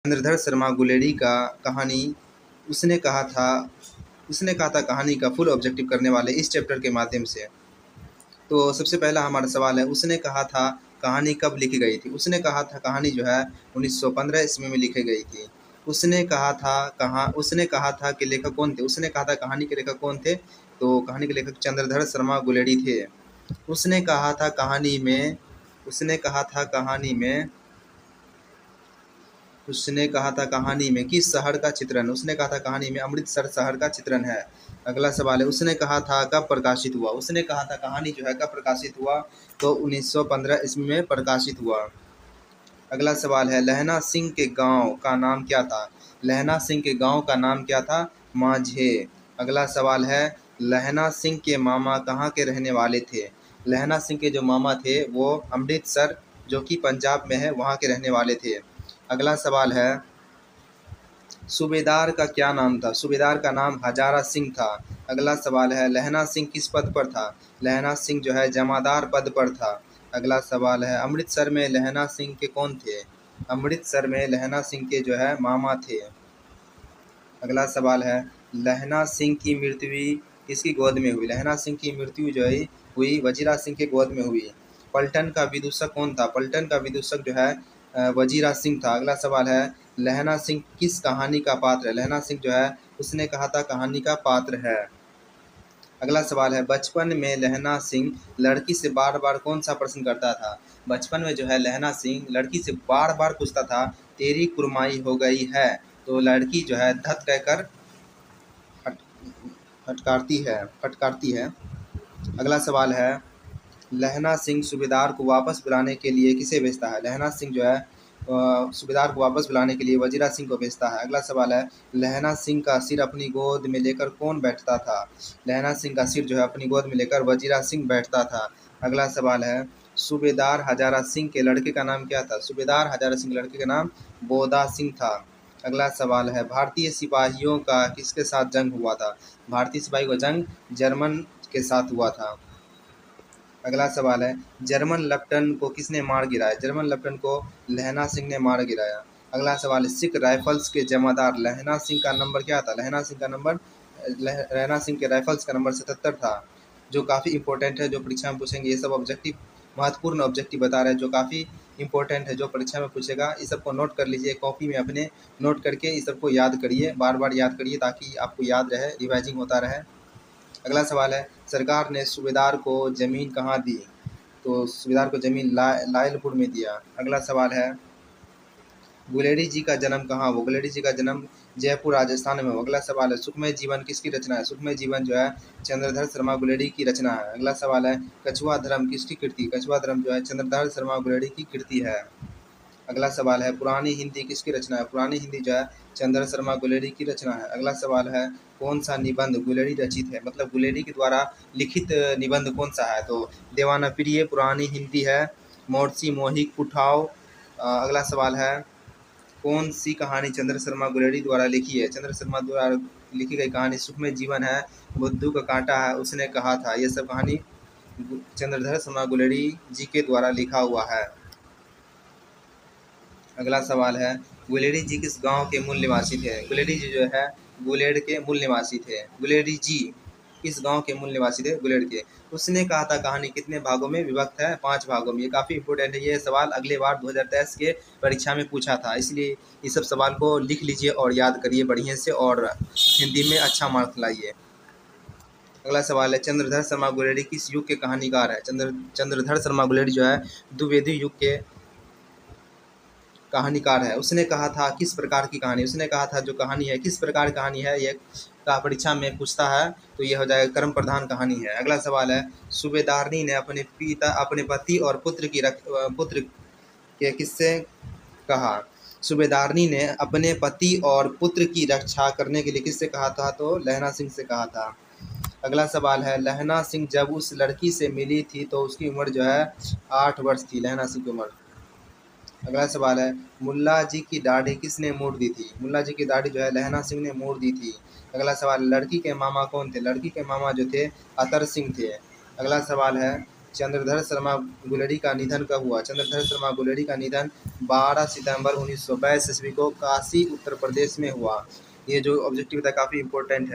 चंद्रधर शर्मा गुलेरी का कहानी उसने कहा था कहानी का फुल ऑब्जेक्टिव करने वाले इस चैप्टर के माध्यम से। तो सबसे पहला हमारा सवाल है, उसने कहा था कहानी कब लिखी गई थी? उसने कहा था कहानी जो है 1915 ईस्वी में लिखी गई थी। उसने कहा था कि लेखक कौन थे? उसने कहा था कहानी के लेखक कौन थे? तो कहानी के लेखक चंद्रधर शर्मा गुलेरी थे। उसने कहा था कहानी में उसने कहा था कहानी में उसने कहा था कहानी में किस शहर का चित्रण? उसने कहा था कहानी में अमृतसर शहर का चित्रण है। अगला सवाल है, उसने कहा था कब प्रकाशित हुआ? उसने कहा था कहानी जो है कब प्रकाशित हुआ? तो 1915 ईस्वी में प्रकाशित हुआ। अगला सवाल है, लहना सिंह के गांव का नाम क्या था? लहना सिंह के गांव का नाम क्या था? माझे। अगला सवाल है, लहना सिंह के मामा कहाँ के रहने वाले थे? लहना सिंह के जो मामा थे वो अमृतसर, जो कि पंजाब में है, वहाँ के रहने वाले थे। अगला सवाल है, सूबेदार का क्या नाम था? सूबेदार का नाम हजारा सिंह था। अगला सवाल है, लहना सिंह किस पद पर था? लहना सिंह जो है जमादार पद पर था। अगला सवाल है, अमृतसर में लहना सिंह के कौन थे? अमृतसर में लहना सिंह के जो है मामा थे। अगला सवाल है, लहना सिंह की मृत्यु किसकी गोद में हुई? लहना सिंह की मृत्यु जो है हुई वजीरा सिंह के गोद में हुई। पलटन का विदूषक कौन था? पलटन का विदूषक जो है वजीरा सिंह था। अगला सवाल है, लहना सिंह किस कहानी का पात्र है? लहना सिंह जो है उसने कहा था कहानी का पात्र है। अगला सवाल है, बचपन में लहना सिंह लड़की से बार बार कौन सा प्रश्न करता था? बचपन में जो है लहना सिंह लड़की से बार बार पूछता था, तेरी कुरमाई हो गई है? तो लड़की जो है धत कहकर फटकारती है। अगला सवाल है, लहना सिंह सूबेदार को वापस बुलाने के लिए किसे भेजता है? लहना सिंह जो है सूबेदार को वापस बुलाने के लिए वजीरा सिंह को भेजता है। अगला सवाल है, लहना सिंह का सिर अपनी गोद में लेकर कौन बैठता था? लहना सिंह का सिर जो है अपनी गोद में लेकर वजीरा सिंह बैठता था। अगला सवाल है, सूबेदार हजारा सिंह के लड़के का नाम क्या था? सूबेदार हजारा सिंह के लड़के का नाम बोदा सिंह था। अगला सवाल है, भारतीय सिपाहियों का किसके साथ जंग हुआ था? भारतीय सिपाही का जंग जर्मन के साथ हुआ था। अगला सवाल है, जर्मन लेफ्टिनेंट को किसने मार गिराया? जर्मन लेफ्टिनेंट को लहना सिंह ने मार गिराया। अगला सवाल है, सिख राइफल्स के जमादार लहना सिंह का नंबर क्या था? लहना सिंह के राइफल्स का नंबर 77 था, जो काफ़ी इंपॉर्टेंट है, जो परीक्षा में पूछेंगे। ये सब ऑब्जेक्टिव महत्वपूर्ण ऑब्जेक्टिव बता रहे हैं जो काफ़ी इंपॉर्टेंट है, जो परीक्षा में पूछेगा। इस सबको नोट कर लीजिए कॉपी में अपने, नोट करके इस सबको याद करिए, बार बार याद करिए ताकि आपको याद रहे, रिवाइजिंग होता रहे। अगला सवाल है, सरकार ने सूबेदार को ज़मीन कहाँ दी? तो सूबेदार को ज़मीन लायलपुर में दिया। अगला सवाल है, गुलेरी जी का जन्म कहाँ हुआ? गुलेरी जी का जन्म जयपुर राजस्थान में हुआ। अगला सवाल है, सुखमय जीवन किसकी रचना है? सुखमय जीवन जो है चंद्रधर शर्मा गुलेरी की रचना है। अगला सवाल है, कछुआ धर्म किसकी कृति? कछुआ धर्म जो है चंद्रधर शर्मा गुलेरी की कृति है। अगला सवाल है, पुरानी हिंदी किसकी रचना है? पुरानी हिंदी जो है चंद्र शर्मा गुलेरी की रचना है। अगला सवाल है, कौन सा निबंध गुलेरी रचित है? मतलब गुलेरी के द्वारा लिखित निबंध कौन सा है? तो देवाना प्रिय पुरानी हिंदी है, मोर्ची मोहिक उठाओ। अगला सवाल है, कौन सी कहानी चंद्र शर्मा गुलेरी द्वारा लिखी है? चंद्र शर्मा द्वारा लिखी गई कहानी सुखमय जीवन है, बुद्धू का कांटा है, उसने कहा था। ये सब कहानी चंद्रधर शर्मा गुलेरी जी के द्वारा लिखा हुआ है। अगला सवाल है, गुलेरी जी किस गांव के मूल निवासी थे? गुलेरी जी जो है गुलेड़ के मूल निवासी थे। गुलेरी जी किस गांव के मूल निवासी थे? गुलेड़ के। उसने कहा था कहानी कितने भागों में विभक्त है? 5 भागों में। ये काफ़ी इंपॉर्टेंट है, ये सवाल अगले बार 2023 के परीक्षा में पूछा था, इसलिए इस सब सवाल को लिख लीजिए और याद करिए बढ़िया से और हिंदी में अच्छा मार्क्स लाइए। अगला सवाल है, चंद्रधर शर्मा गुलेरी किस युग के कहानीकार है? चंद्रधर शर्मा गुलेरी जो है द्विवेदी युग के कहानीकार है। उसने कहा था किस प्रकार की कहानी? उसने कहा था जो कहानी है किस प्रकार की कहानी है, ये का परीक्षा में पूछता है, तो ये हो जाएगा कर्म प्रधान कहानी है। अगला सवाल है, सूबेदारनी ने अपने पति और पुत्र के किससे कहा? सूबेदारनी ने अपने पति और पुत्र की रक्षा करने के लिए किससे कहा था? तो लहना सिंह से कहा था। अगला सवाल है, लहना सिंह जब उस लड़की से मिली थी तो उसकी उम्र जो है 8 वर्ष थी, लहना सिंह की उम्र। अगला सवाल है, मुल्ला जी की दाढ़ी किसने मोड़ दी थी? मुल्ला जी की दाढ़ी जो है लहना सिंह ने मोड़ दी थी। अगला सवाल, लड़की के मामा कौन थे? लड़की के मामा जो थे अतर सिंह थे। अगला सवाल है, चंद्रधर शर्मा गुलेरी का निधन कब हुआ? चंद्रधर शर्मा गुलेरी का निधन 12 सितंबर 1922 ईस्वी को काशी उत्तर प्रदेश में हुआ। ये जो ऑब्जेक्टिव था काफ़ी इंपॉर्टेंट है।